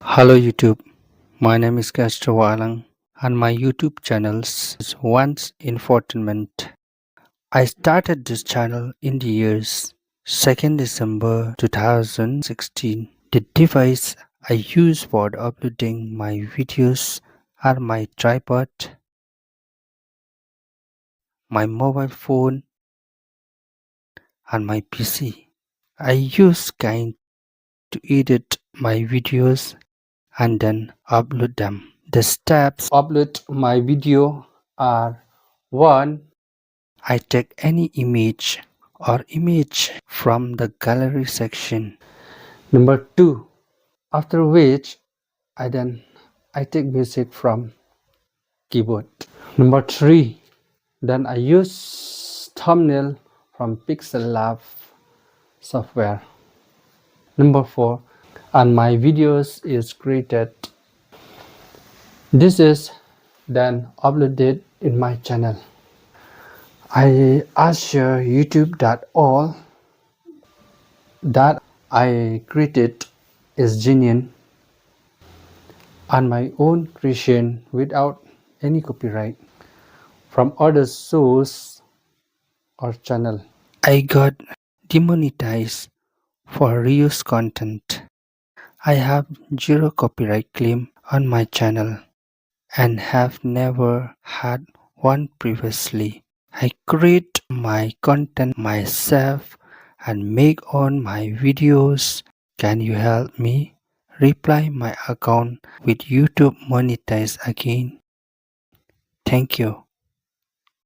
Hello YouTube, my name is Castro Walang and my YouTube channel is Once Infotainment. I started this channel in the years 2nd December 2016. The device I use for uploading my videos are my tripod, my mobile phone and my PC. I use Kind to edit my videos and then upload them. The steps upload my video are 1. I take any image or image from the gallery section. Number 2. After which I take music from keyboard. Number 3. Then I use thumbnail from Pixel Lab software. Number 4. And my videos is created. This is then uploaded in my channel. I assure YouTube that all that I created is genuine and my own creation without any copyright from other source or channel. I got demonetized for reuse content. I have zero copyright claim on my channel and have never had one previously. I create my content myself and make on my videos. Can you help me? Reply my account with YouTube monetize again. Thank you.